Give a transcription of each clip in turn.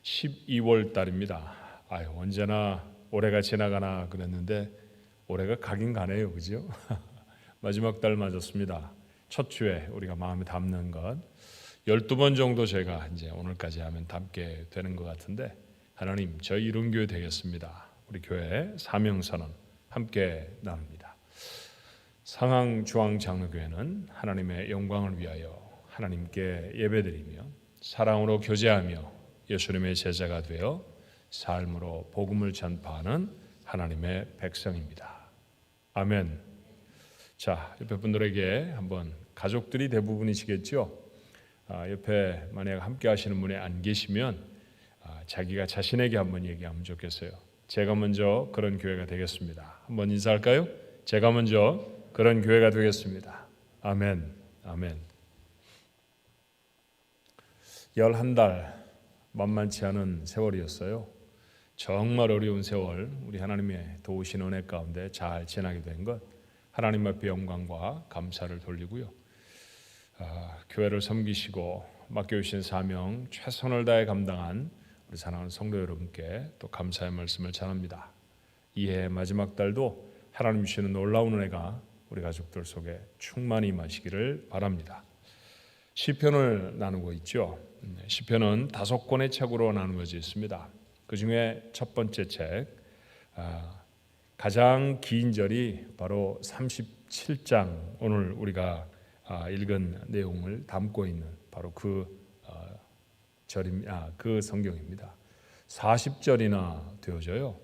12월 달입니다. 언제나 올해가 지나가나 그랬는데 올해가 가긴 가네요, 그죠? 마지막 달 맞았습니다. 첫 주에 우리가 마음에 담는 것 12번 정도 제가 이제 오늘까지 하면 담게 되는 것 같은데, 하나님 저희 이룬교회 되겠습니다. 우리 교회 사명선언 함께 나눕니다. 상항중앙장로교회는 하나님의 영광을 위하여 하나님께 예배드리며 사랑으로 교제하며 예수님의 제자가 되어 삶으로 복음을 전파하는 하나님의 백성입니다. 아멘. 자, 옆에 분들에게 한번, 가족들이 대부분이시겠죠? 옆에 만약 함께 하시는 분이 안 계시면 자기가 자신에게 한번 얘기하면 좋겠어요. 제가 먼저 그런 교회가 되겠습니다. 한번 인사할까요? 제가 먼저 그런 교회가 되겠습니다. 아멘. 아멘. 11달 만만치 않은 세월이었어요. 정말 어려운 세월, 우리 하나님의 도우신 은혜 가운데 잘 지나게 된 것, 하나님 앞에 영광과 감사를 돌리고요. 교회를 섬기시고 맡겨주신 사명 최선을 다해 감당한 우리 사랑하는 성도 여러분께 또 감사의 말씀을 전합니다. 이해 마지막 달도 하나님 주시는 놀라운 은혜가 우리 가족들 속에 충만히 임하시기를 바랍니다. 시편을 나누고 있죠. 시편은 5권의 책으로 나누어져 있습니다. 그 중에 첫 번째 책, 가장 긴 절이 바로 37장, 오늘 우리가 읽은 내용을 담고 있는 바로 그 성경입니다. 40절이나 되어져요.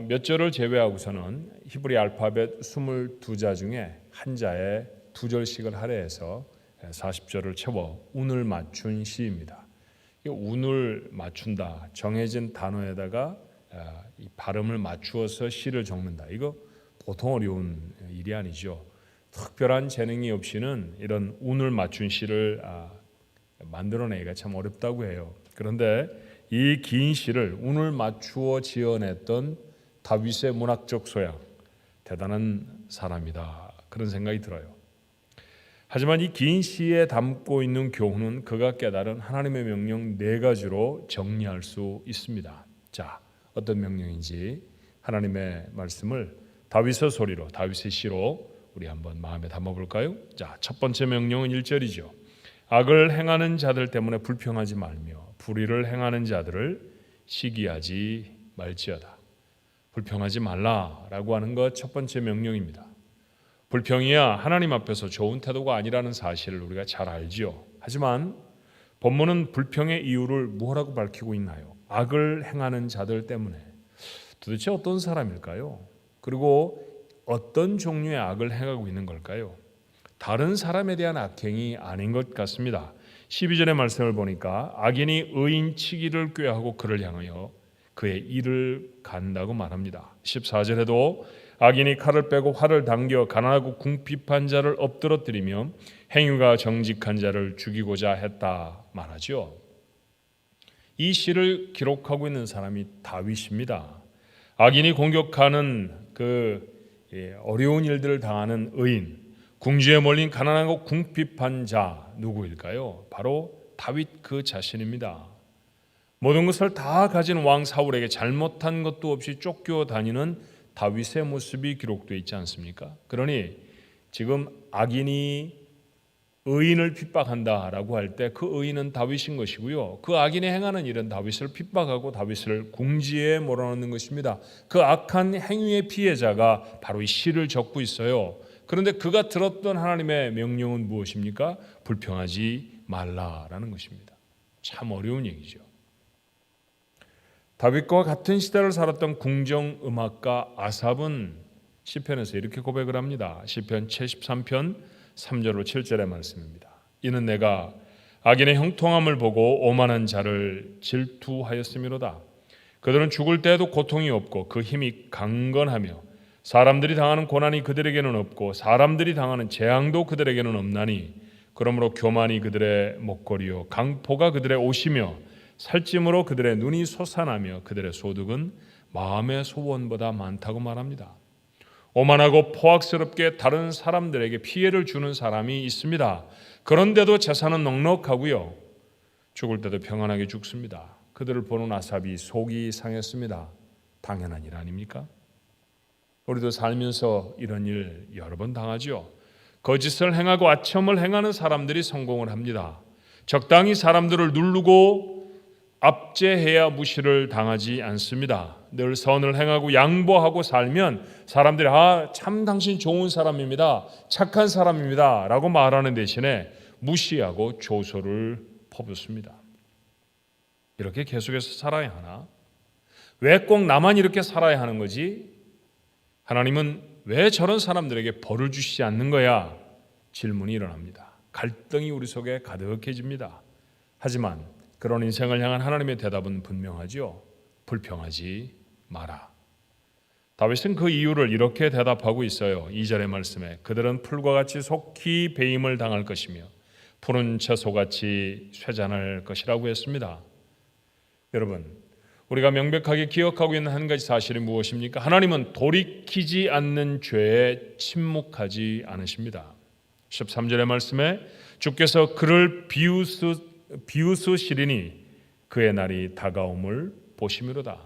몇 절을 제외하고서는 히브리 알파벳 22자 중에 한 자에 2절씩을 할애해서 40절을 채워 운을 맞춘 시입니다. 운을 맞춘다, 정해진 단어에다가 이 발음을 맞추어서 시를 적는다. 이거 보통 어려운 일이 아니죠. 특별한 재능이 없이는 이런 운을 맞춘 시를 만들어내기가 참 어렵다고 해요. 그런데 이 긴 시를 운을 맞추어 지어냈던 다윗의 문학적 소양, 대단한 사람이다, 그런 생각이 들어요. 하지만 이 긴 시에 담고 있는 교훈은 그가 깨달은 하나님의 명령 4가지로 정리할 수 있습니다. 자, 어떤 명령인지 하나님의 말씀을 다윗의 소리로, 다윗의 시로 우리 한번 마음에 담아볼까요? 자, 첫 번째 명령은 1절이죠. 악을 행하는 자들 때문에 불평하지 말며 불의를 행하는 자들을 시기하지 말지어다. 불평하지 말라라고 하는 것 첫 번째 명령입니다. 불평이야 하나님 앞에서 좋은 태도가 아니라는 사실을 우리가 잘 알지요. 하지만 본문은 불평의 이유를 뭐라고 밝히고 있나요? 악을 행하는 자들 때문에. 도대체 어떤 사람일까요? 그리고 어떤 종류의 악을 행하고 있는 걸까요? 다른 사람에 대한 악행이 아닌 것 같습니다. 12절의 말씀을 보니까 악인이 의인 치기를 꾀하고 그를 향하여 그의 이를 간다고 말합니다. 14절에도 악인이 칼을 빼고 활을 당겨 가난하고 궁핍한 자를 엎드러뜨리며 행위가 정직한 자를 죽이고자 했다 말하죠. 이 시를 기록하고 있는 사람이 다윗입니다. 악인이 공격하는 어려운 일들을 당하는 의인, 궁지에 몰린 가난하고 궁핍한 자, 누구일까요? 바로 다윗 그 자신입니다. 모든 것을 다 가진 왕 사울에게 잘못한 것도 없이 쫓겨 다니는 다윗의 모습이 기록되어 있지 않습니까? 그러니 지금 악인이 의인을 핍박한다라고 할 때 그 의인은 다윗인 것이고요. 그 악인이 행하는 일은 다윗을 핍박하고 다윗을 궁지에 몰아넣는 것입니다. 그 악한 행위의 피해자가 바로 이 시를 적고 있어요. 그런데 그가 들었던 하나님의 명령은 무엇입니까? 불평하지 말라라는 것입니다. 참 어려운 얘기죠. 다윗과 같은 시대를 살았던 궁정음악가 아삽은 시편에서 이렇게 고백을 합니다. 시편 73편 3절로 7절의 말씀입니다. 이는 내가 악인의 형통함을 보고 오만한 자를 질투하였음이로다. 그들은 죽을 때에도 고통이 없고 그 힘이 강건하며 사람들이 당하는 고난이 그들에게는 없고 사람들이 당하는 재앙도 그들에게는 없나니 그러므로 교만이 그들의 목걸이요 강포가 그들의 옷이며 살찜으로 그들의 눈이 솟아나며 그들의 소득은 마음의 소원보다 많다고 말합니다. 오만하고 포악스럽게 다른 사람들에게 피해를 주는 사람이 있습니다. 그런데도 재산은 넉넉하고요. 죽을 때도 평안하게 죽습니다. 그들을 보는 아삽이 속이 상했습니다. 당연한 일 아닙니까? 우리도 살면서 이런 일 여러 번 당하죠. 거짓을 행하고 아첨을 행하는 사람들이 성공을 합니다. 적당히 사람들을 누르고 압제해야 무시를 당하지 않습니다. 늘 선을 행하고 양보하고 살면 사람들이 참 당신 좋은 사람입니다. 착한 사람입니다. 라고 말하는 대신에 무시하고 조소를 퍼붓습니다. 이렇게 계속해서 살아야 하나? 왜 꼭 나만 이렇게 살아야 하는 거지? 하나님은 왜 저런 사람들에게 벌을 주시지 않는 거야? 질문이 일어납니다. 갈등이 우리 속에 가득해집니다. 하지만 그런 인생을 향한 하나님의 대답은 분명하죠. 불평하지 마라. 다윗은 그 이유를 이렇게 대답하고 있어요. 2절의 말씀에 그들은 풀과 같이 속히 배임을 당할 것이며 푸른 채소같이 쇠잔할 것이라고 했습니다. 여러분, 우리가 명백하게 기억하고 있는 한 가지 사실이 무엇입니까? 하나님은 돌이키지 않는 죄에 침묵하지 않으십니다. 13절의 말씀에 주께서 그를 비웃으시리니 그의 날이 다가옴을 보심이로다.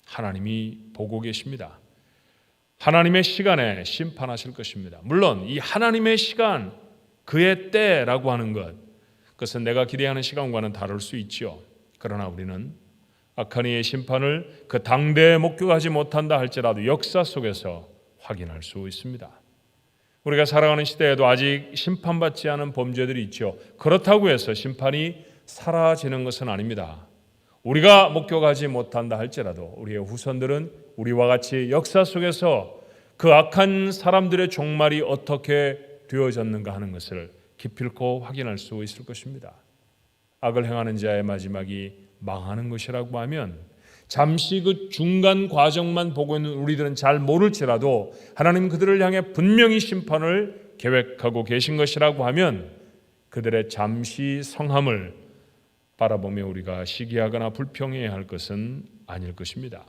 하나님이 보고 계십니다. 하나님의 시간에 심판하실 것입니다. 물론 이 하나님의 시간, 그의 때라고 하는 것, 그것은 내가 기대하는 시간과는 다를 수 있죠. 그러나 우리는 악한 이의 심판을 그 당대에 목격하지 못한다 할지라도 역사 속에서 확인할 수 있습니다. 우리가 살아가는 시대에도 아직 심판받지 않은 범죄들이 있죠. 그렇다고 해서 심판이 사라지는 것은 아닙니다. 우리가 목격하지 못한다 할지라도 우리의 후손들은 우리와 같이 역사 속에서 그 악한 사람들의 종말이 어떻게 되어졌는가 하는 것을 기필코 확인할 수 있을 것입니다. 악을 행하는 자의 마지막이 망하는 것이라고 하면 잠시 그 중간 과정만 보고 있는 우리들은 잘 모를지라도 하나님 그들을 향해 분명히 심판을 계획하고 계신 것이라고 하면 그들의 잠시 성함을 바라보며 우리가 시기하거나 불평해야 할 것은 아닐 것입니다.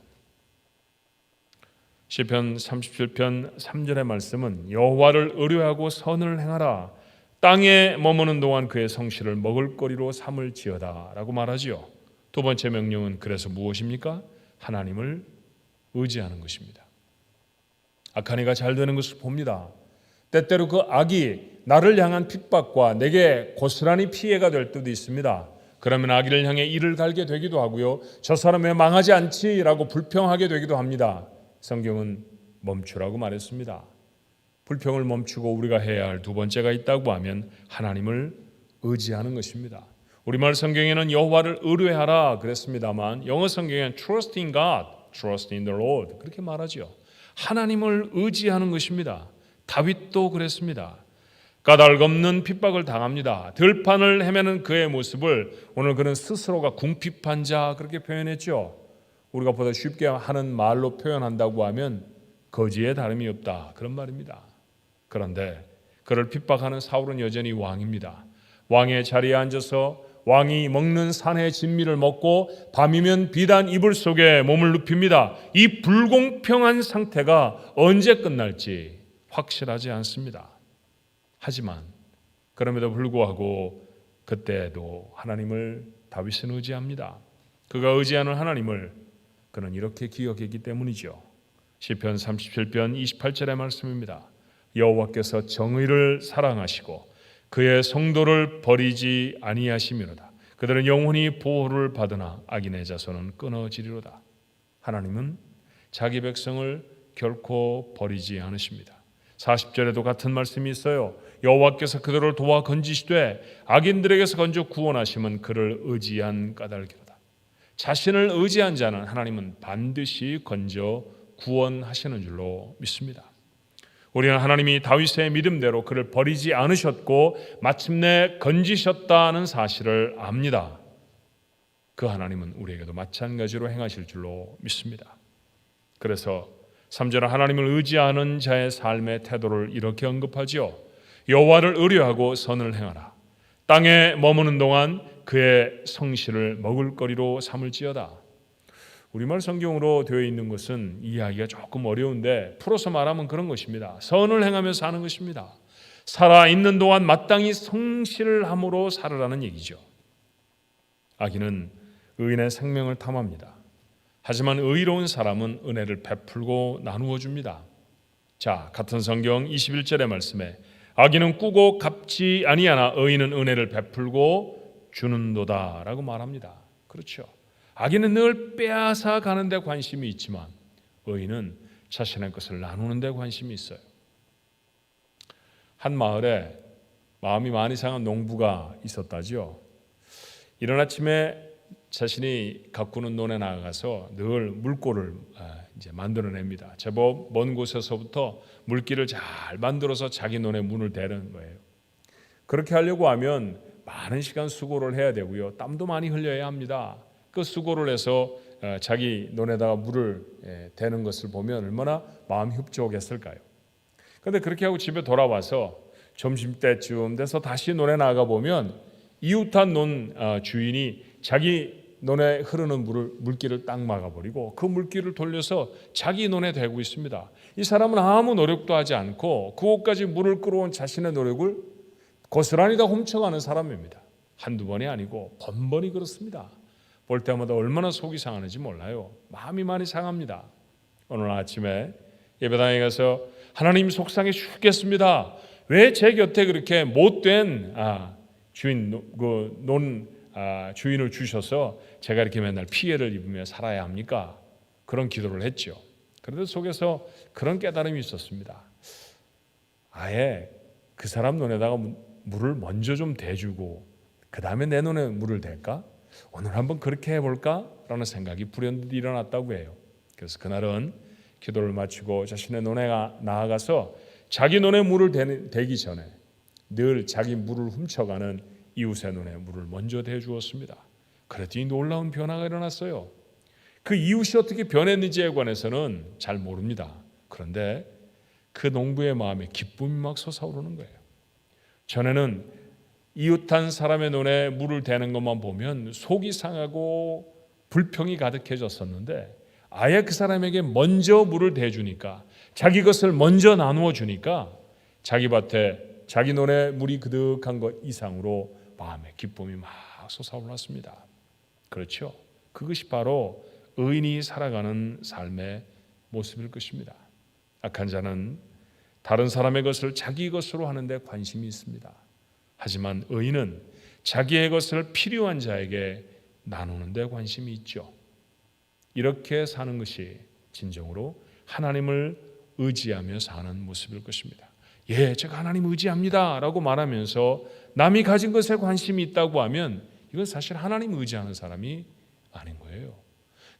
시편 37편 3절의 말씀은 여호와를 의뢰하고 선을 행하라. 땅에 머무는 동안 그의 성실을 먹을거리로 삼을지어다 라고 말하지요. 두 번째 명령은 그래서 무엇입니까? 하나님을 의지하는 것입니다. 악한 이가 잘 되는 것을 봅니다. 때때로 그 악이 나를 향한 핍박과 내게 고스란히 피해가 될 때도 있습니다. 그러면 악인을 향해 이를 갈게 되기도 하고요. 저 사람 왜 망하지 않지라고 불평하게 되기도 합니다. 성경은 멈추라고 말했습니다. 불평을 멈추고 우리가 해야 할 두 번째가 있다고 하면 하나님을 의지하는 것입니다. 우리말 성경에는 여호와를 의뢰하라 그랬습니다만 영어 성경에는 trust in God, trust in the Lord 그렇게 말하죠. 하나님을 의지하는 것입니다. 다윗도 그랬습니다. 까닭없는 핍박을 당합니다. 들판을 헤매는 그의 모습을 오늘 그는 스스로가 궁핍한 자 그렇게 표현했죠. 우리가 보다 쉽게 하는 말로 표현한다고 하면 거지에 다름이 없다 그런 말입니다. 그런데 그를 핍박하는 사울은 여전히 왕입니다. 왕의 자리에 앉아서 왕이 먹는 산의 진미를 먹고 밤이면 비단 이불 속에 몸을 눕힙니다. 이 불공평한 상태가 언제 끝날지 확실하지 않습니다. 하지만 그럼에도 불구하고 그때도 하나님을 다윗은 의지합니다. 그가 의지하는 하나님을 그는 이렇게 기억했기 때문이죠. 시편 37편 28절의 말씀입니다. 여호와께서 정의를 사랑하시고 그의 성도를 버리지 아니하시미로다. 그들은 영원히 보호를 받으나 악인의 자손은 끊어지리로다. 하나님은 자기 백성을 결코 버리지 않으십니다. 40절에도 같은 말씀이 있어요. 여호와께서 그들을 도와 건지시되 악인들에게서 건져 구원하심은 그를 의지한 까닭이로다. 자신을 의지한 자는 하나님은 반드시 건져 구원하시는 줄로 믿습니다. 우리는 하나님이 다윗의 믿음대로 그를 버리지 않으셨고 마침내 건지셨다는 사실을 압니다. 그 하나님은 우리에게도 마찬가지로 행하실 줄로 믿습니다. 그래서 3절은 하나님을 의지하는 자의 삶의 태도를 이렇게 언급하죠. 여호와를 의뢰하고 선을 행하라. 땅에 머무는 동안 그의 성실을 먹을거리로 삼을지어다. 우리말 성경으로 되어 있는 것은 이해하기가 조금 어려운데 풀어서 말하면 그런 것입니다. 선을 행하며 사는 것입니다. 살아있는 동안 마땅히 성실함으로 살으라는 얘기죠. 악인은 의인의 생명을 탐합니다. 하지만 의로운 사람은 은혜를 베풀고 나누어 줍니다. 자, 같은 성경 21절의 말씀에 악인은 꾸고 갚지 아니하나 의인은 은혜를 베풀고 주는도다 라고 말합니다. 그렇죠. 악인은 늘 빼앗아 가는 데 관심이 있지만 의인은 자신의 것을 나누는 데 관심이 있어요. 한 마을에 마음이 많이 상한 농부가 있었다지요. 이른 아침에 자신이 가꾸는 논에 나가서 늘 물골을 이제 만들어냅니다. 제법 먼 곳에서부터 물길을 잘 만들어서 자기 논에 문을 대는 거예요. 그렇게 하려고 하면 많은 시간 수고를 해야 되고요. 땀도 많이 흘려야 합니다. 그 수고를 해서 자기 논에다가 물을 대는 것을 보면 얼마나 마음이 흡족했을까요? 그런데 그렇게 하고 집에 돌아와서 점심때쯤 돼서 다시 논에 나가 보면 이웃한 논 주인이 자기 논에 흐르는 물길을 딱 막아버리고 그 물길을 돌려서 자기 논에 대고 있습니다. 이 사람은 아무 노력도 하지 않고 그곳까지 물을 끌어온 자신의 노력을 고스란히 다 훔쳐가는 사람입니다. 한두 번이 아니고 번번이 그렇습니다. 볼 때마다 얼마나 속이 상하는지 몰라요. 마음이 많이 상합니다. 오늘 아침에 예배당에 가서 하나님 속상해 죽겠습니다. 왜 제 곁에 그렇게 못된 주인을 주셔서 제가 이렇게 맨날 피해를 입으며 살아야 합니까? 그런 기도를 했죠. 그런데 속에서 그런 깨달음이 있었습니다. 아예 그 사람 논에다가 물을 먼저 좀 대주고 그 다음에 내 논에 물을 댈까? 오늘 한번 그렇게 해볼까? 라는 생각이 불현듯 일어났다고 해요. 그래서 그날은 기도를 마치고 자신의 논에 나아가서 자기 논에 물을 대기 전에 늘 자기 물을 훔쳐가는 이웃의 논에 물을 먼저 대주었습니다. 그랬더니 놀라운 변화가 일어났어요. 그 이웃이 어떻게 변했는지에 관해서는 잘 모릅니다. 그런데 그 농부의 마음에 기쁨이 막 솟아오르는 거예요. 전에는 이웃한 사람의 논에 물을 대는 것만 보면 속이 상하고 불평이 가득해졌었는데 아예 그 사람에게 먼저 물을 대주니까 자기 것을 먼저 나누어 주니까 자기 밭에 자기 논에 물이 그득한 것 이상으로 마음에 기쁨이 막 솟아올랐습니다. 그렇죠. 그것이 바로 의인이 살아가는 삶의 모습일 것입니다. 악한 자는 다른 사람의 것을 자기 것으로 하는 데 관심이 있습니다. 하지만 의인은 자기의 것을 필요한 자에게 나누는 데 관심이 있죠. 이렇게 사는 것이 진정으로 하나님을 의지하며 사는 모습일 것입니다. 예, 제가 하나님 의지합니다 라고 말하면서 남이 가진 것에 관심이 있다고 하면 이건 사실 하나님 의지하는 사람이 아닌 거예요.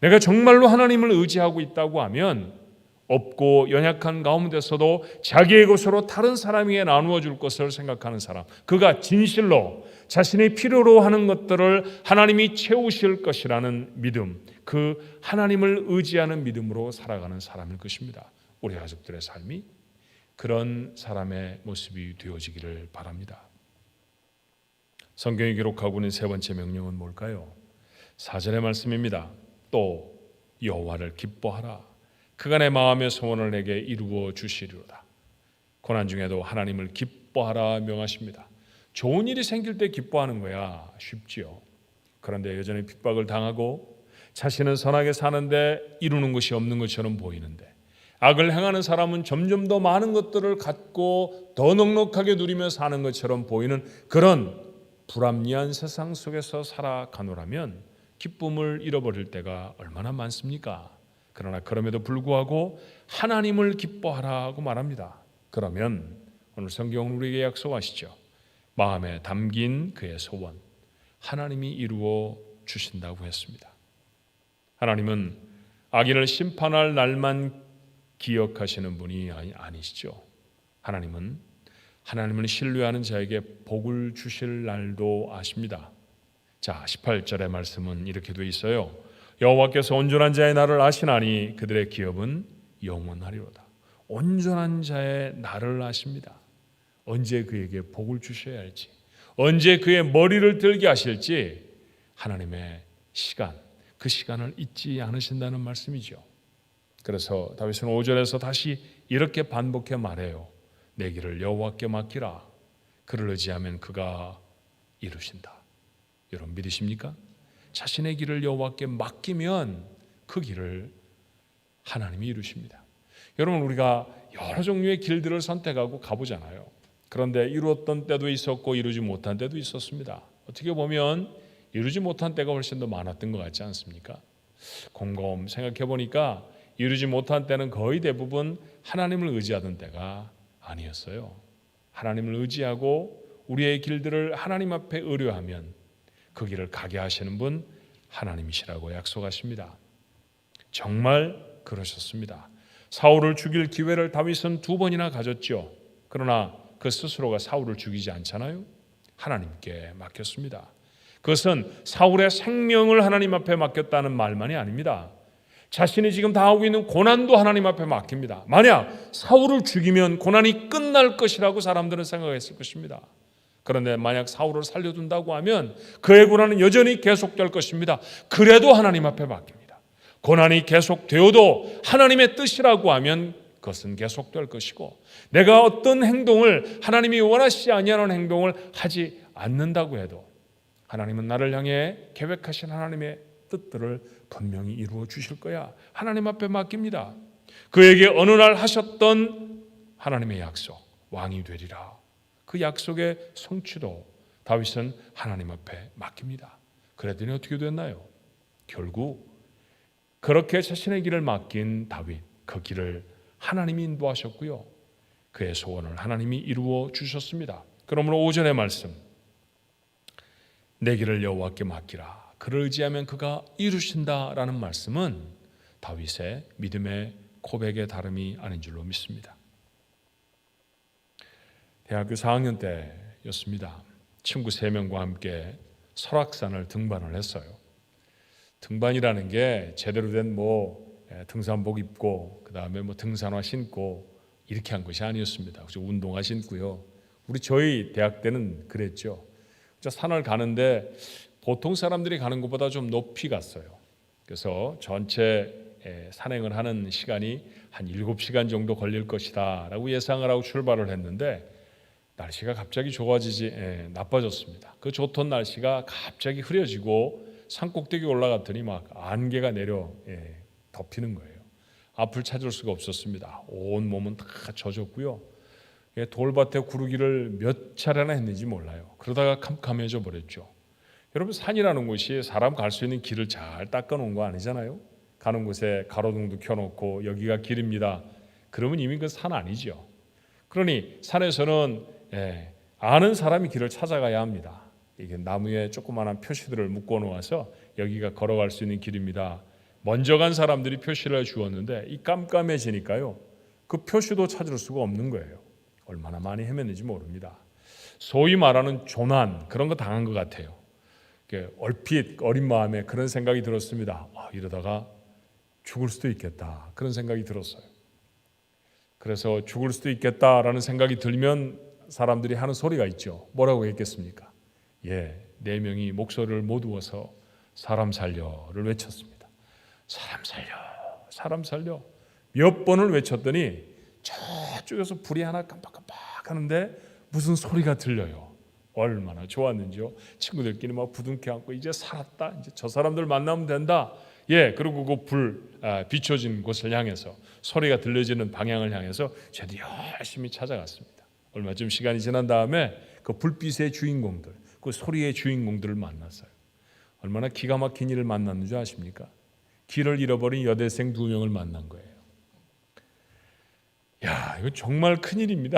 내가 정말로 하나님을 의지하고 있다고 하면 없고 연약한 가운데서도 자기의 것으로 다른 사람에게 나누어 줄 것을 생각하는 사람, 그가 진실로 자신이 필요로 하는 것들을 하나님이 채우실 것이라는 믿음, 그 하나님을 의지하는 믿음으로 살아가는 사람일 것입니다. 우리 가족들의 삶이 그런 사람의 모습이 되어지기를 바랍니다. 성경이 기록하고 있는 세 번째 명령은 뭘까요? 4절의 말씀입니다. 또 여호와를 기뻐하라. 그가 내 마음의 소원을 내게 이루어 주시리로다. 고난 중에도 하나님을 기뻐하라 명하십니다. 좋은 일이 생길 때 기뻐하는 거야 쉽지요. 그런데 여전히 핍박을 당하고 자신은 선하게 사는데 이루는 것이 없는 것처럼 보이는데 악을 행하는 사람은 점점 더 많은 것들을 갖고 더 넉넉하게 누리며 사는 것처럼 보이는 그런 불합리한 세상 속에서 살아가노라면 기쁨을 잃어버릴 때가 얼마나 많습니까? 그러나 그럼에도 불구하고 하나님을 기뻐하라고 말합니다. 그러면 오늘 성경은 우리에게 약속하시죠. 마음에 담긴 그의 소원 하나님이 이루어 주신다고 했습니다. 하나님은 악인을 심판할 날만 기억하시는 분이 아니시죠. 하나님은 하나님을 신뢰하는 자에게 복을 주실 날도 아십니다. 자, 18절의 말씀은 이렇게 돼 있어요. 여호와께서 온전한 자의 날을 아시나니 그들의 기업은 영원하리로다. 온전한 자의 날을 아십니다. 언제 그에게 복을 주셔야 할지, 언제 그의 머리를 들게 하실지 하나님의 시간, 그 시간을 잊지 않으신다는 말씀이죠. 그래서 다윗은 5절에서 다시 이렇게 반복해 말해요. 내 길을 여호와께 맡기라. 그를 의지하면 그가 이루신다. 여러분 믿으십니까? 자신의 길을 여호와께 맡기면 그 길을 하나님이 이루십니다. 여러분, 우리가 여러 종류의 길들을 선택하고 가보잖아요. 그런데 이루었던 때도 있었고 이루지 못한 때도 있었습니다. 어떻게 보면 이루지 못한 때가 훨씬 더 많았던 것 같지 않습니까? 곰곰 생각해 보니까 이루지 못한 때는 거의 대부분 하나님을 의지하던 때가 아니었어요. 하나님을 의지하고 우리의 길들을 하나님 앞에 의뢰하면 그 길을 가게 하시는 분 하나님이시라고 약속하십니다. 정말 그러셨습니다. 사울을 죽일 기회를 다윗은 2번이나 가졌죠. 그러나 그 스스로가 사울을 죽이지 않잖아요. 하나님께 맡겼습니다. 그것은 사울의 생명을 하나님 앞에 맡겼다는 말만이 아닙니다. 자신이 지금 당하고 있는 고난도 하나님 앞에 맡깁니다. 만약 사울을 죽이면 고난이 끝날 것이라고 사람들은 생각했을 것입니다. 그런데 만약 사울을 살려둔다고 하면 그의 고난은 여전히 계속될 것입니다. 그래도 하나님 앞에 맡깁니다. 고난이 계속되어도 하나님의 뜻이라고 하면 그것은 계속될 것이고, 내가 어떤 행동을 하나님이 원하시지 아니하는 행동을 하지 않는다고 해도 하나님은 나를 향해 계획하신 하나님의 뜻들을 분명히 이루어 주실 거야. 하나님 앞에 맡깁니다. 그에게 어느 날 하셨던 하나님의 약속, 왕이 되리라. 그 약속의 성취도 다윗은 하나님 앞에 맡깁니다. 그랬더니 어떻게 됐나요? 결국 그렇게 자신의 길을 맡긴 다윗, 그 길을 하나님이 인도하셨고요. 그의 소원을 하나님이 이루어 주셨습니다. 그러므로 5절의 말씀, 내 길을 여호와께 맡기라. 그를 의지하면 그가 이루신다라는 말씀은 다윗의 믿음의 고백의 다름이 아닌 줄로 믿습니다. 대학교 4학년 때였습니다. 친구 3명과 함께 설악산을 등반을 했어요. 등반이라는 게 제대로 된 등산복 입고 그 다음에 등산화 신고 이렇게 한 것이 아니었습니다. 운동화 신고요. 저희 대학 때는 그랬죠. 산을 가는데 보통 사람들이 가는 것보다 좀 높이 갔어요. 그래서 전체 산행을 하는 시간이 한 7시간 정도 걸릴 것이다 라고 예상을 하고 출발을 했는데 날씨가 갑자기 나빠졌습니다. 그 좋던 날씨가 갑자기 흐려지고 산꼭대기 올라갔더니 막 안개가 내려 덮이는 거예요. 앞을 찾을 수가 없었습니다. 온 몸은 다 젖었고요. 돌밭에 구르기를 몇 차례나 했는지 몰라요. 그러다가 캄캄해져 버렸죠. 여러분, 산이라는 곳이 사람 갈 수 있는 길을 잘 닦아놓은 거 아니잖아요. 가는 곳에 가로등도 켜놓고 여기가 길입니다. 그러면 이미 그 산 아니죠. 그러니 산에서는 아는 사람이 길을 찾아가야 합니다. 이게 나무에 조그마한 표시들을 묶어 놓아서 여기가 걸어갈 수 있는 길입니다. 먼저 간 사람들이 표시를 주었는데 이 깜깜해지니까요. 그 표시도 찾을 수가 없는 거예요. 얼마나 많이 헤맸는지 모릅니다. 소위 말하는 조난 그런 거 당한 것 같아요. 얼핏 어린 마음에 그런 생각이 들었습니다. 이러다가 죽을 수도 있겠다 그런 생각이 들었어요. 그래서 죽을 수도 있겠다라는 생각이 들면 사람들이 하는 소리가 있죠. 뭐라고 했겠습니까? 4명이 목소리를 모두어서 사람 살려를 외쳤습니다. 사람 살려, 사람 살려. 몇 번을 외쳤더니 저쪽에서 불이 하나 깜빡깜빡 하는데 무슨 소리가 들려요. 얼마나 좋았는지요. 친구들끼리 막 부둥켜 안고 이제 살았다. 이제 저 사람들 만나면 된다. 그리고 그 불 비춰진 곳을 향해서 소리가 들려지는 방향을 향해서 저도 열심히 찾아갔습니다. 얼마 좀 시간이 지난 다음에 그 불빛의 주인공들, 그 소리의 주인공들을 만났어요. 얼마나 기가 막힌 일을 만났는 줄 아십니까? 길을 잃어버린 여대생 2명을 만난 거예요. 이거 정말 큰일입니다.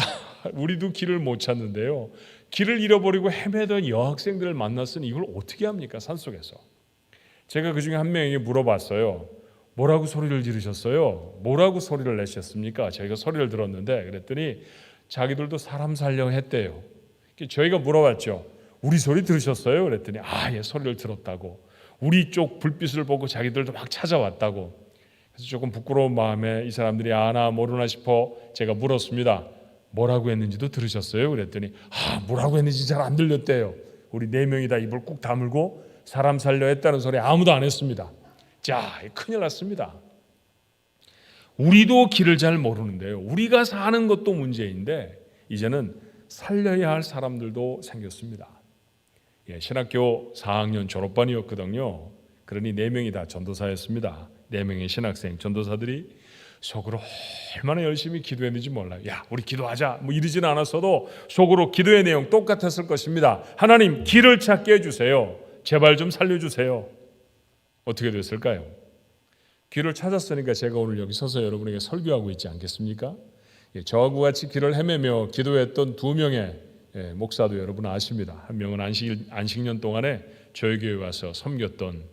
우리도 길을 못 찾는데요. 길을 잃어버리고 헤매던 여학생들을 만났으니 이걸 어떻게 합니까? 산속에서. 제가 그 중에 한 명에게 물어봤어요. 뭐라고 소리를 지르셨어요? 뭐라고 소리를 내셨습니까? 저희가 소리를 들었는데 그랬더니 자기들도 사람 살려 했대요. 저희가 물어봤죠. 우리 소리 들으셨어요? 그랬더니 소리를 들었다고. 우리 쪽 불빛을 보고 자기들도 막 찾아왔다고. 그래서 조금 부끄러운 마음에 이 사람들이 아나 모르나 싶어 제가 물었습니다. 뭐라고 했는지도 들으셨어요? 그랬더니 뭐라고 했는지 잘 안 들렸대요. 우리 4명이 다 입을 꾹 다물고 사람 살려 했다는 소리 아무도 안 했습니다. 자, 큰일 났습니다. 우리도 길을 잘 모르는데요. 우리가 사는 것도 문제인데 이제는 살려야 할 사람들도 생겼습니다. 신학교 4학년 졸업반이었거든요. 그러니 4명이 다 전도사였습니다. 4명의 신학생 전도사들이 속으로 얼마나 열심히 기도했는지 몰라요. 야, 우리 기도하자 뭐 이러지는 않았어도 속으로 기도의 내용 똑같았을 것입니다. 하나님, 길을 찾게 해주세요. 제발 좀 살려주세요. 어떻게 됐을까요? 길을 찾았으니까 제가 오늘 여기 서서 여러분에게 설교하고 있지 않겠습니까? 저하고 같이 길을 헤매며 기도했던 2명의 목사도 여러분 아십니다. 한 명은 안식년 동안에 저희 교회에 와서 섬겼던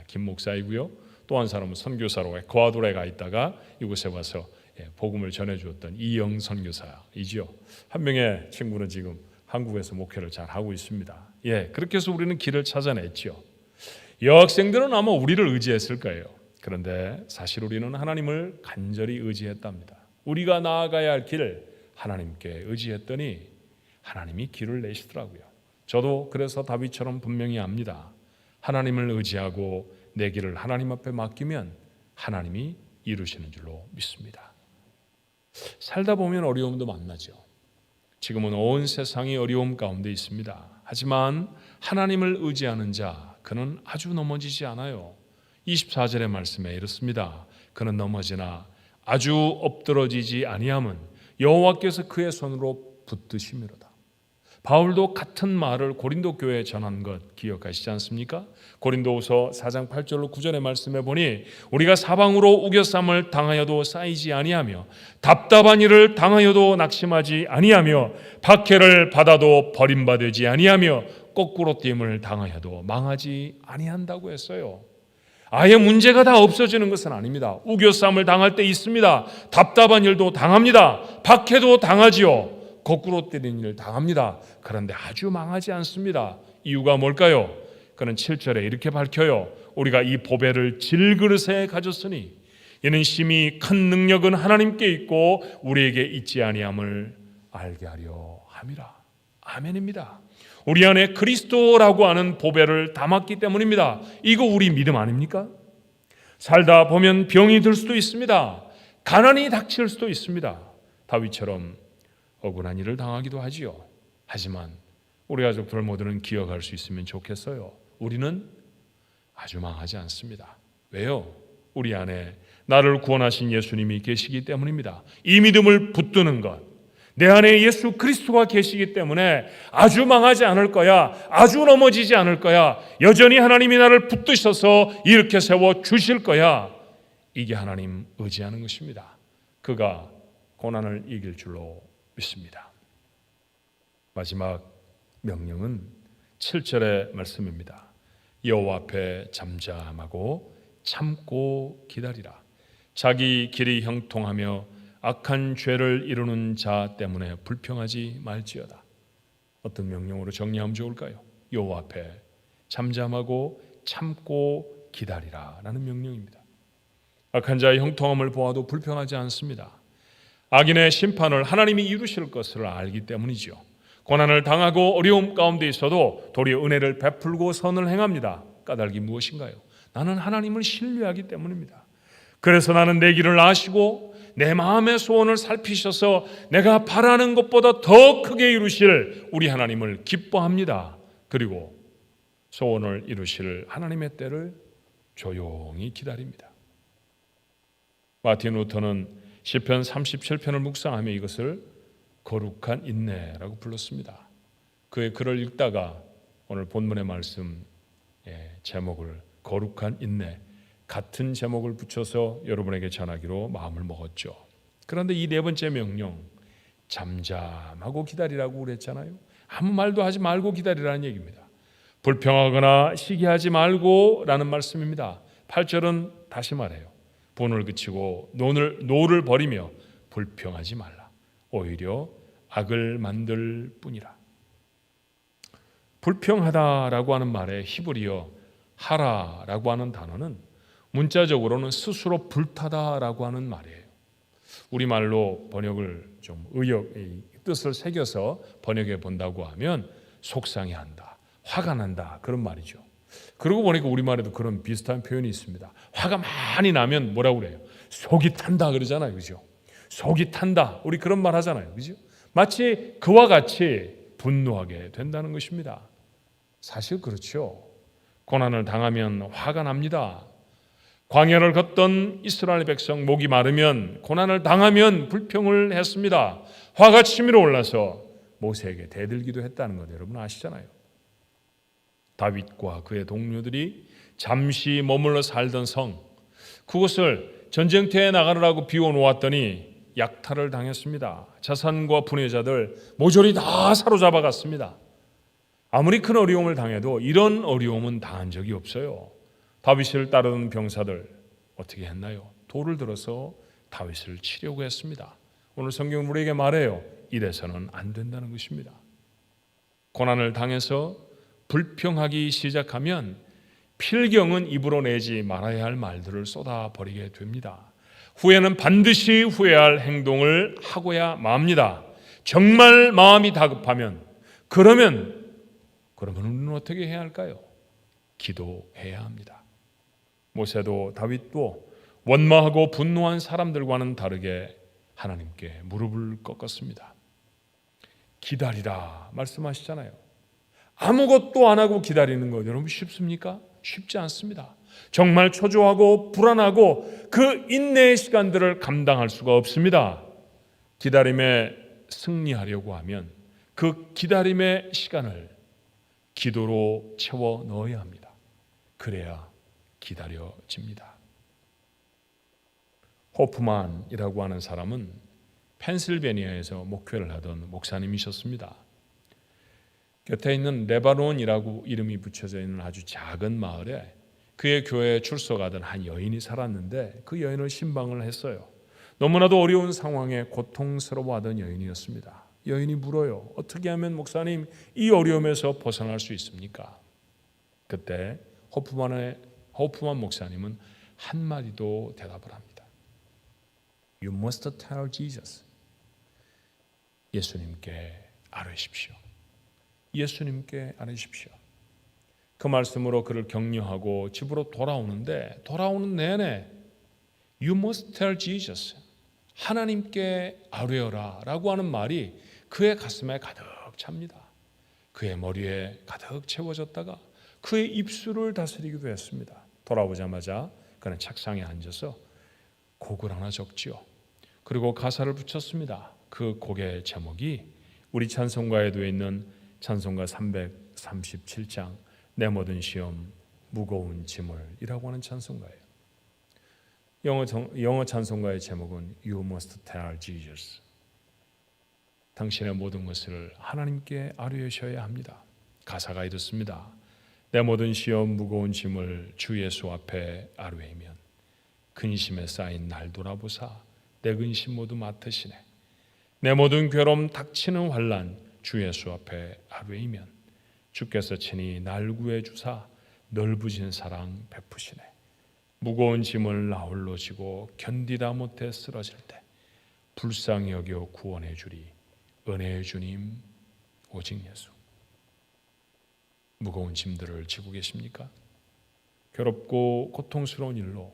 김 목사이고요. 또 한 사람은 선교사로 에콰도르에 가 있다가 이곳에 와서 복음을 전해주었던 이영 선교사이지요. 한 명의 친구는 지금 한국에서 목회를 잘 하고 있습니다. 그렇게 해서 우리는 길을 찾아냈죠. 여학생들은 아마 우리를 의지했을 거예요. 그런데 사실 우리는 하나님을 간절히 의지했답니다. 우리가 나아가야 할 길 하나님께 의지했더니 하나님이 길을 내시더라고요. 저도 그래서 다윗처럼 분명히 압니다. 하나님을 의지하고 내 길을 하나님 앞에 맡기면 하나님이 이루시는 줄로 믿습니다. 살다 보면 어려움도 만나죠. 지금은 온 세상이 어려움 가운데 있습니다. 하지만 하나님을 의지하는 자, 그는 아주 넘어지지 않아요. 24절의 말씀에 이렇습니다. 그는 넘어지나 아주 엎드러지지 아니함은 여호와께서 그의 손으로 붙드심이로다. 바울도 같은 말을 고린도 교회에 전한 것 기억하시지 않습니까? 고린도후서 4장 8절로 9절의 말씀에 보니 우리가 사방으로 우겨쌈을 당하여도 쌓이지 아니하며 답답한 일을 당하여도 낙심하지 아니하며 박해를 받아도 버림받지 아니하며 거꾸로 됨을 당하여도 망하지 아니한다고 했어요. 아예 문제가 다 없어지는 것은 아닙니다. 우겨쌈을 당할 때 있습니다. 답답한 일도 당합니다. 박해도 당하지요. 거꾸로 때리는 일을 당합니다. 그런데 아주 망하지 않습니다. 이유가 뭘까요? 그는 7절에 이렇게 밝혀요. 우리가 이 보배를 질그릇에 가졌으니 이는 심히 큰 능력은 하나님께 있고 우리에게 있지 아니함을 알게 하려 함이라. 아멘입니다. 우리 안에 그리스도라고 하는 보배를 담았기 때문입니다. 이거 우리 믿음 아닙니까? 살다 보면 병이 들 수도 있습니다. 가난이 닥칠 수도 있습니다. 다윗처럼 억울한 일을 당하기도 하지요. 하지만 우리 가족들 모두는 기억할 수 있으면 좋겠어요. 우리는 아주 망하지 않습니다. 왜요? 우리 안에 나를 구원하신 예수님이 계시기 때문입니다. 이 믿음을 붙드는 것, 내 안에 예수 그리스도가 계시기 때문에 아주 망하지 않을 거야, 아주 넘어지지 않을 거야, 여전히 하나님이 나를 붙드셔서 이렇게 세워 주실 거야. 이게 하나님 의지하는 것입니다. 그가 고난을 이길 줄로 믿습니다. 마지막 명령은 7절의 말씀입니다. 여호와 앞에 잠잠하고 참고 기다리라. 자기 길이 형통하며 악한 죄를 이루는 자 때문에 불평하지 말지어다. 어떤 명령으로 정리하면 좋을까요? 여호와 앞에 잠잠하고 참고 기다리라 라는 명령입니다. 악한 자의 형통함을 보아도 불평하지 않습니다. 악인의 심판을 하나님이 이루실 것을 알기 때문이죠. 고난을 당하고 어려움 가운데 있어도 도리어 은혜를 베풀고 선을 행합니다. 까닭이 무엇인가요? 나는 하나님을 신뢰하기 때문입니다. 그래서 나는 내 길을 아시고 내 마음의 소원을 살피셔서 내가 바라는 것보다 더 크게 이루실 우리 하나님을 기뻐합니다. 그리고 소원을 이루실 하나님의 때를 조용히 기다립니다. 마틴 루터는 시편 37편을 묵상하며 이것을 거룩한 인내라고 불렀습니다. 그의 글을 읽다가 오늘 본문의 말씀 제목을 거룩한 인내, 같은 제목을 붙여서 여러분에게 전하기로 마음을 먹었죠. 그런데 이 4번째 명령, 잠잠하고 기다리라고 그랬잖아요. 아무 말도 하지 말고 기다리라는 얘기입니다. 불평하거나 시기하지 말고 라는 말씀입니다. 8절은 다시 말해요. 분을 그치고 노를 버리며 불평하지 말라. 오히려 악을 만들 뿐이라. 불평하다라고 하는 말에 히브리어 하라라고 하는 단어는 문자적으로는 스스로 불타다라고 하는 말이에요. 우리말로 번역을 좀 뜻을 새겨서 번역해 본다고 하면 속상해한다, 화가 난다 그런 말이죠. 그러고 보니까 우리말에도 그런 비슷한 표현이 있습니다. 화가 많이 나면 뭐라고 그래요? 속이 탄다 그러잖아요. 그죠? 속이 탄다. 우리 그런 말 하잖아요. 그죠? 마치 그와 같이 분노하게 된다는 것입니다. 사실 그렇죠. 고난을 당하면 화가 납니다. 광야를 걷던 이스라엘 백성 목이 마르면, 고난을 당하면 불평을 했습니다. 화가 치밀어 올라서 모세에게 대들기도 했다는 것 여러분 아시잖아요. 다윗과 그의 동료들이 잠시 머물러 살던 성, 그곳을 전쟁터에 나가느라고 비워놓았더니 약탈을 당했습니다. 자산과 분해자들 모조리 다 사로잡아갔습니다. 아무리 큰 어려움을 당해도 이런 어려움은 당한 적이 없어요. 다윗을 따르는 병사들 어떻게 했나요? 돌을 들어서 다윗을 치려고 했습니다. 오늘 성경은 우리에게 말해요. 이래서는 안 된다는 것입니다. 고난을 당해서 불평하기 시작하면 필경은 입으로 내지 말아야 할 말들을 쏟아버리게 됩니다. 후에는 반드시 후회할 행동을 하고야 맙니다. 정말 마음이 다급하면 그러면 우리는 어떻게 해야 할까요? 기도해야 합니다. 모세도 다윗도 원망하고 분노한 사람들과는 다르게 하나님께 무릎을 꺾었습니다. 기다리라 말씀하시잖아요. 아무것도 안 하고 기다리는 것 여러분 쉽습니까? 쉽지 않습니다. 정말 초조하고 불안하고 그 인내의 시간들을 감당할 수가 없습니다. 기다림에 승리하려고 하면 그 기다림의 시간을 기도로 채워 넣어야 합니다. 그래야 기다려집니다. 호프만이라고 하는 사람은 펜실베니아에서 목회를 하던 목사님이셨습니다. 곁에 있는 레바논이라고 이름이 붙여져 있는 아주 작은 마을에 그의 교회에 출석하던 한 여인이 살았는데 그 여인을 신방을 했어요. 너무나도 어려운 상황에 고통스러워하던 여인이었습니다. 여인이 물어요. 어떻게 하면 목사님 이 어려움에서 벗어날 수 있습니까? 그때 호프만 목사님은 한마디도 대답을 합니다. You must tell Jesus. 예수님께 아뢰십시오. 예수님께 아뢰십시오. 그 말씀으로 그를 격려하고 집으로 돌아오는데 돌아오는 내내 You must tell Jesus. 하나님께 아뢰어라 라고 하는 말이 그의 가슴에 가득 찹니다. 그의 머리에 가득 채워졌다가 그의 입술을 다스리기도 했습니다. 돌아오자마자 그는 책상에 앉아서 곡을 하나 적지요. 그리고 가사를 붙였습니다. 그 곡의 제목이 우리 찬송가에도 있는 찬송가 337장 내 모든 시험 무거운 짐을 이라고 하는 찬송가예요. 영어 찬송가의 제목은 You must tell Jesus. 당신의 모든 것을 하나님께 아뢰셔야 합니다. 가사가 이렇습니다. 내 모든 시험 무거운 짐을 주 예수 앞에 아뢰이면 근심에 쌓인 날 돌아보사 내 근심 모두 맡으시네. 내 모든 괴로움 닥치는 환난 주 예수 앞에 아뢰이면 주께서 친히 날 구해 주사 넓으신 사랑 베푸시네. 무거운 짐을 나 홀로 지고 견디다 못해 쓰러질 때 불쌍히 여겨 구원해 주리 은혜의 주님 오직 예수. 무거운 짐들을 지고 계십니까? 괴롭고 고통스러운 일로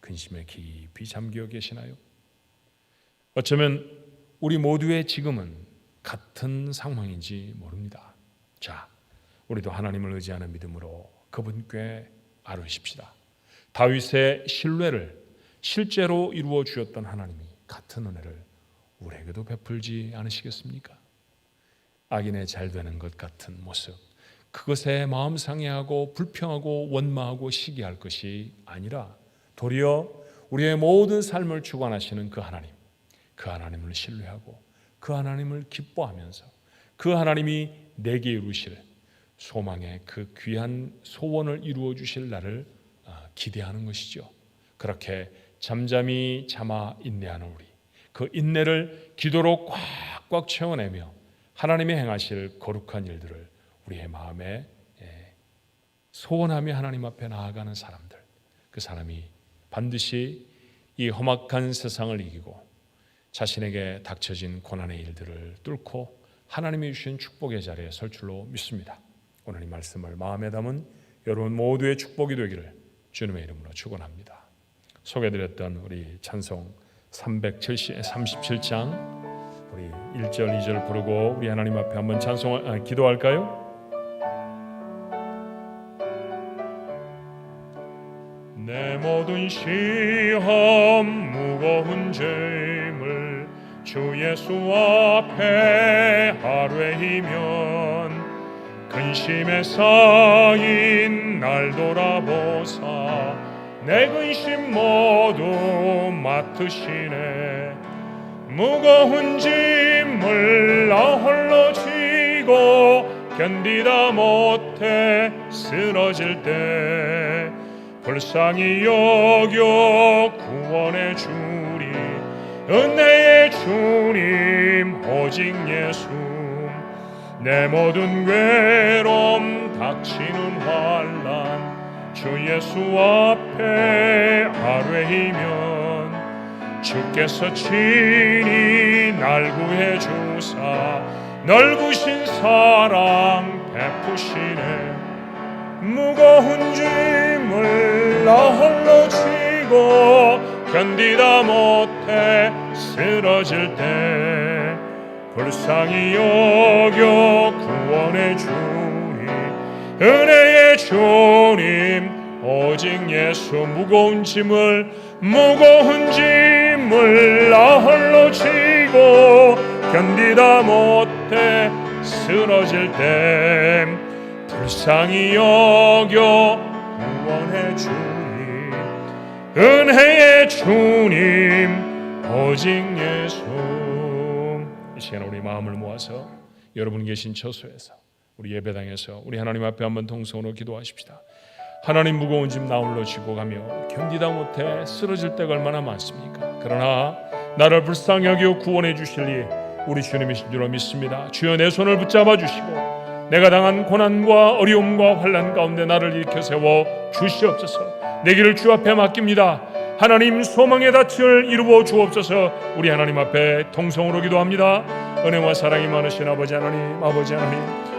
근심에 깊이 잠겨 계시나요? 어쩌면 우리 모두의 지금은 같은 상황인지 모릅니다. 자, 우리도 하나님을 의지하는 믿음으로 그분께 아뢰십시다. 다윗의 신뢰를 실제로 이루어 주었던 하나님이 같은 은혜를 우리에게도 베풀지 않으시겠습니까? 악인의 잘 되는 것 같은 모습, 그것에 마음 상해하고 불평하고 원망하고 시기할 것이 아니라 도리어 우리의 모든 삶을 주관하시는 그 하나님을 신뢰하고 그 하나님을 기뻐하면서 그 하나님이 내게 이루실 소망의 그 귀한 소원을 이루어 주실 날을 기대하는 것이죠. 그렇게 잠잠히 참아 인내하는 우리, 그 인내를 기도로 꽉꽉 채워내며 하나님의 행하실 거룩한 일들을 우리의 마음에 소원하며 하나님 앞에 나아가는 사람들, 그 사람이 반드시 이 험악한 세상을 이기고 자신에게 닥쳐진 고난의 일들을 뚫고 하나님이 주신 축복의 자리에 설 줄로 믿습니다. 오늘 이 말씀을 마음에 담은 여러분 모두의 축복이 되기를 주님의 이름으로 축원합니다. 소개드렸던 우리 찬송 337장 우리 1절 2절 부르고 우리 하나님 앞에 한번 기도할까요? 모든 시험 무거운 짐을 주 예수 앞에 아뢰이면 근심에 쌓인 날 돌아보사 내 근심 모두 맡으시네. 무거운 짐을 나 홀로 지고 견디다 못해 쓰러질 때 불쌍히 여겨 구원해 주리. 은혜의 주님 오직 예수. 내 모든 괴로움 닥치는 환난 주 예수 앞에 아뢰이면 주께서 친히 날 구해 주사 넓으신 사랑 베푸시네. 무거운 짐을 나 홀로 지고 견디다 못해 쓰러질 때 불쌍히 여겨 구원해 주니 은혜의 주님 오직 예수. 무거운 짐을 나 홀로 지고 견디다 못해 쓰러질 때 불쌍히 여겨 구원해 주니 은혜의 주님 오직 예수. 이 시간 우리 마음을 모아서 여러분 계신 처소에서 우리 예배당에서 우리 하나님 앞에 한번 통성으로 기도하십시다. 하나님, 무거운 짐 나 홀로 지고 가며 견디다 못해 쓰러질 때가 얼마나 많습니까? 그러나 나를 불쌍히 여겨 구원해 주실 우리 주님이신 줄로 믿습니다. 주여, 내 손을 붙잡아 주시고 내가 당한 고난과 어려움과 환난 가운데 나를 일으켜 세워 주시옵소서. 내 길을 주 앞에 맡깁니다. 하나님, 소망의 닻을 이루어 주옵소서. 우리 하나님 앞에 통성으로 기도합니다. 은혜와 사랑이 많으신 아버지 하나님,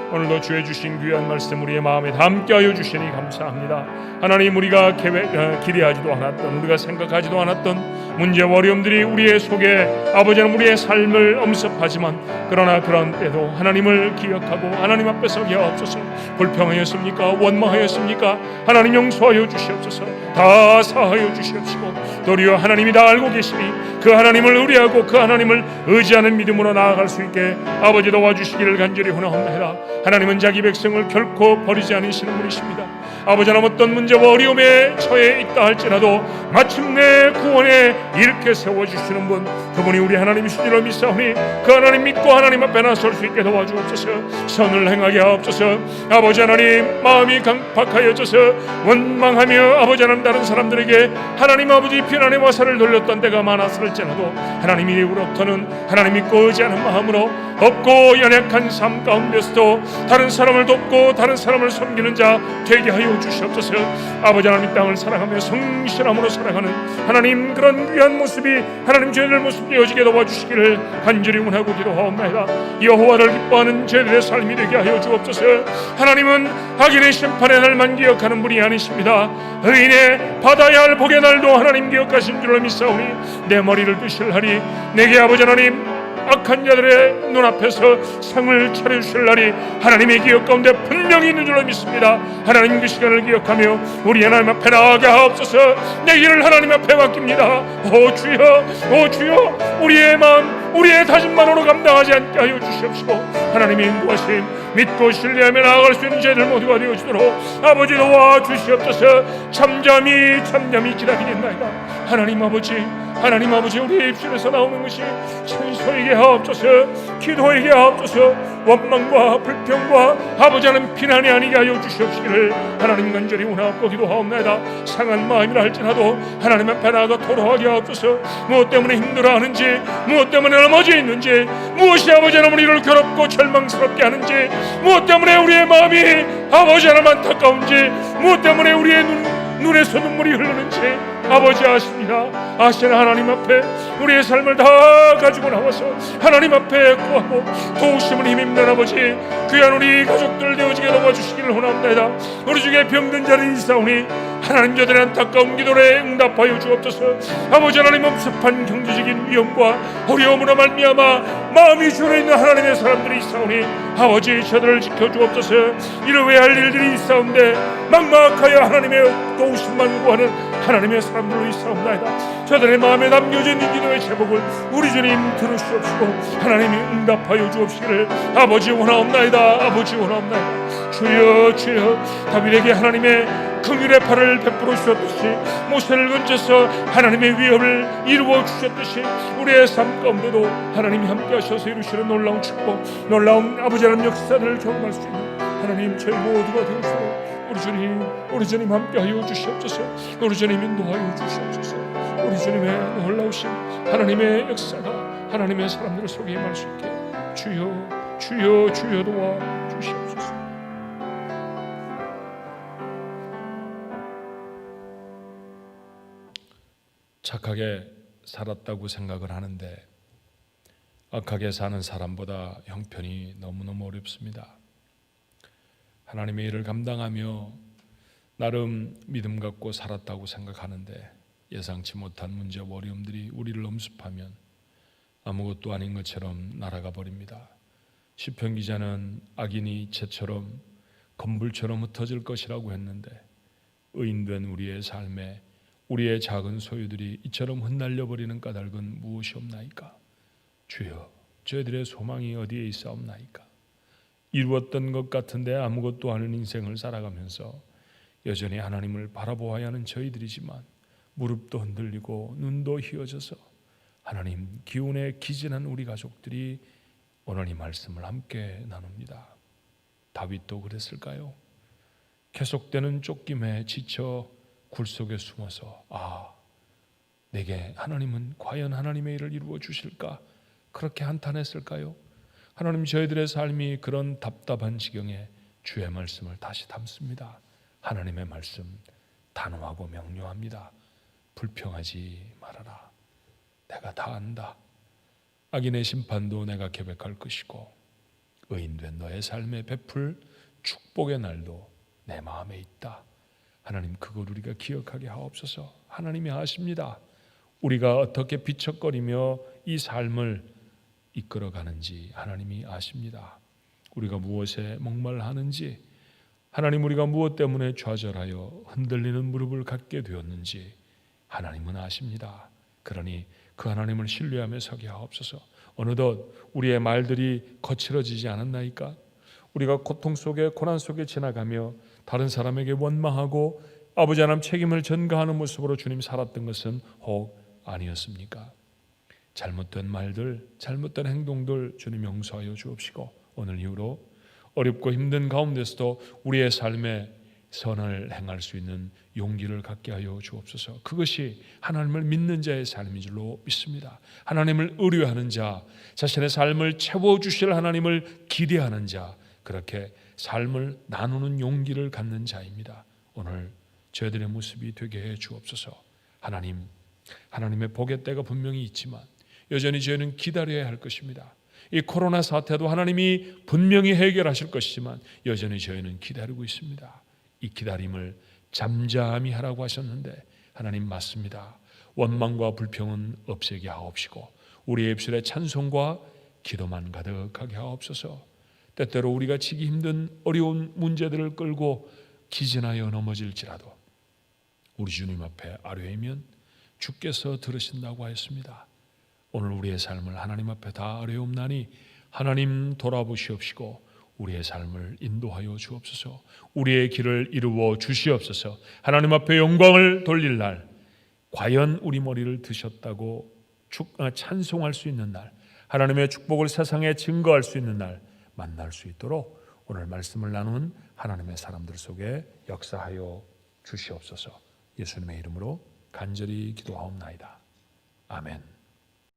오늘도 주의 주신 귀한 말씀 우리의 마음에 담게 하여 주시니 감사합니다. 하나님, 우리가 기대하지도 않았던, 우리가 생각하지도 않았던 문제와 어려움들이 우리의 속에 아버지는 우리의 삶을 엄습하지만 그러나 그런 때도 하나님을 기억하고 하나님 앞에 서게 하옵소서. 불평하였습니까? 원망하였습니까? 하나님, 용서하여 주시옵소서. 다 사하여 주시옵시고 도리어 하나님이 다 알고 계시니 그 하나님을 의뢰하고 그 하나님을 의지하는 믿음으로 나아갈 수 있게 아버지 도와주시기를 간절히 원하옵나이다. 하나님은 자기 백성을 결코 버리지 않으시는 분이십니다. 아버지는 어떤 문제와 어려움에 처해 있다 할지라도 마침내 구원에 일으켜 세워주시는 분, 그분이 우리 하나님이신 줄로 믿사오니 그 하나님 믿고 하나님 앞에 나설 수 있게 도와주옵소서. 선을 행하게 하옵소서. 아버지 하나님, 마음이 강팍하여져서 원망하며 아버지 하나님 다른 사람들에게 하나님 아버지 비난의 화살을 돌렸던 때가 많았을지라도 하나님이 이후로부터는 하나님 믿고 의지하는 마음으로 없고 연약한 삶 가운데서도 다른 사람을 돕고 다른 사람을 섬기는 자 되게 하여 주시옵소서. 아버지 하나님, 땅을 사랑하며 성실함으로 살아가는 하나님, 그런 귀한 모습이 하나님 저희들 모습 되어지게 도와주시기를 간절히 원하고 기도하옵나이다. 여호와를 기뻐하는 저희들의 삶이 되게 하여 주옵소서. 하나님은 악인의 심판의 날만 기억하는 분이 아니십니다. 의인의 받아야 할 복의 날도 하나님 기억하신 줄로 믿사오니 내 머리를 드실 날이 내게 아버지 하나님 악한 자들의 눈앞에서 상을 차려주실 날이 하나님의 기억 가운데 분명히 있는 줄로 믿습니다. 하나님, 그 시간을 기억하며 우리 하나님 앞에 나아가 하옵소서. 내 길을 하나님 앞에 맡깁니다. 오 주여, 우리의 마음, 우리의 다짐만으로 감당하지 않게 하여 주시옵시고 하나님의 인도하심 믿고 신뢰하며 나아갈 수 있는 저희들 모두가 되어주도록 아버지 도와주시옵소서. 잠잠히 기다리겠나이다. 하나님 아버지, 우리의 입술에서 나오는 것이 찬송에게 하옵소서. 기도에게 하옵소서. 원망과 불평과 아버지 하나님 비난이 아니게 하여 주시옵시기를 하나님 간절히 원하옵고 기도하옵나이다. 상한 마음이라 할지라도 하나님 앞에 나아가 토로하게 하옵소서. 무엇 때문에 힘들어하는지, 무엇 때문에 넘어져 있는지, 무엇이 아버지 하나님 우리를 괴롭고 절망스럽게 하는지, 무엇 때문에 우리의 마음이 아버지 하나님 안타까운지, 무엇 때문에 우리의 눈에서 눈물이 흐르는지 아버지 아십니다. 아시는 하나님 앞에 우리의 삶을 다 가지고 나와서 하나님 앞에 구하고 도우심을 힘입는 아버지, 귀한 우리 가족들 되어지게 도와주시기를 원합니다. 우리 중에 병든 자들이 있사오니 하나님 저들의 안타까운 기도에 응답하여 주옵소서. 아버지 하나님, 엄습한 경제적인 위험과 어려움으로 말미암아 마음이 졸여있는 하나님의 사람들이 있사오니 아버지 저들을 지켜주옵소서. 이루어야 할 일들이 있사온데 막막하여 하나님의 도우심만 구하는 하나님의 사람들로 있사옵나이다. 저들의 마음에 담겨진 이 기도의 제목을 우리 주님 들으시옵시고 하나님이 응답하여 주옵시기를 아버지 원하옵나이다. 아버지 원하옵나이다. 주여 주여, 다윗에게 하나님의 긍휼의 팔을 베풀어 주셨듯이 모세를 건져서 하나님의 위협을 이루어 주셨듯이 우리의 삶 가운데도 하나님이 함께 하셔서 이루시는 놀라운 축복, 놀라운 아버지 하나님 역사들을 경험할 수 있는 하나님 저희 모두가 되옵소서. 우리 주님 함께하여 주시옵소서. 우리 주님 인도하여 주시옵소서. 우리 주님의 놀라우신 하나님의 역사가 하나님의 사람들 속에 임할 수 있게 주여 주여 주여 도와 주시옵소서. 착하게 살았다고 생각을 하는데 악하게 사는 사람보다 형편이 너무너무 어렵습니다. 하나님의 일을 감당하며 나름 믿음 갖고 살았다고 생각하는데 예상치 못한 문제와 어려움들이 우리를 엄습하면 아무것도 아닌 것처럼 날아가 버립니다. 시편 기자는 악인이 재처럼 건불처럼 흩어질 것이라고 했는데 의인된 우리의 삶에 우리의 작은 소유들이 이처럼 흩날려 버리는 까닭은 무엇이 없나이까? 주여, 저희들의 소망이 어디에 있사옵나이까? 이루었던 것 같은데 아무것도 아닌 인생을 살아가면서 여전히 하나님을 바라보아야 하는 저희들이지만 무릎도 흔들리고 눈도 휘어져서 하나님 기운에 기진한 우리 가족들이 오늘 이 말씀을 함께 나눕니다. 다윗도 그랬을까요? 계속되는 쫓김에 지쳐 굴 속에 숨어서 내게 하나님은 과연 하나님의 일을 이루어 주실까? 그렇게 한탄했을까요? 하나님 저희들의 삶이 그런 답답한 지경에 주의 말씀을 다시 담습니다. 하나님의 말씀 단호하고 명료합니다. 불평하지 말아라. 내가 다 안다. 악인의 심판도 내가 계획할 것이고 의인된 너의 삶에 베풀 축복의 날도 내 마음에 있다. 하나님 그걸 우리가 기억하게 하옵소서. 하나님이 아십니다. 우리가 어떻게 비척거리며 이 삶을 이끌어가는지 하나님이 아십니다. 우리가 무엇에 목말하는지, 하나님 우리가 무엇 때문에 좌절하여 흔들리는 무릎을 갖게 되었는지 하나님은 아십니다. 그러니 그 하나님을 신뢰하며 서게 하옵소서. 어느덧 우리의 말들이 거칠어지지 않았나이까? 우리가 고통 속에 고난 속에 지나가며 다른 사람에게 원망하고 아버지 하나님 책임을 전가하는 모습으로 주님 살았던 것은 혹 아니었습니까? 잘못된 말들, 잘못된 행동들 주님 용서하여 주옵시고 오늘 이후로 어렵고 힘든 가운데서도 우리의 삶에 선을 행할 수 있는 용기를 갖게 하여 주옵소서. 그것이 하나님을 믿는 자의 삶인 줄로 믿습니다. 하나님을 의뢰하는 자, 자신의 삶을 채워주실 하나님을 기대하는 자, 그렇게 삶을 나누는 용기를 갖는 자입니다. 오늘 저희들의 모습이 되게 해 주옵소서. 하나님의 복의 때가 분명히 있지만 여전히 저희는 기다려야 할 것입니다. 이 코로나 사태도 하나님이 분명히 해결하실 것이지만 여전히 저희는 기다리고 있습니다. 이 기다림을 잠잠히 하라고 하셨는데 하나님 맞습니다. 원망과 불평은 없애게 하옵시고 우리의 입술에 찬송과 기도만 가득하게 하옵소서. 때때로 우리가 지기 힘든 어려운 문제들을 끌고 기진하여 넘어질지라도 우리 주님 앞에 아뢰면 주께서 들으신다고 하였습니다. 오늘 우리의 삶을 하나님 앞에 다 아뢰옵나니 하나님 돌아보시옵시고 우리의 삶을 인도하여 주옵소서. 우리의 길을 이루어 주시옵소서. 하나님 앞에 영광을 돌릴 날, 과연 우리 머리를 드셨다고 찬송할 수 있는 날, 하나님의 축복을 세상에 증거할 수 있는 날 만날 수 있도록 오늘 말씀을 나눈 하나님의 사람들 속에 역사하여 주시옵소서. 예수님의 이름으로 간절히 기도하옵나이다. 아멘.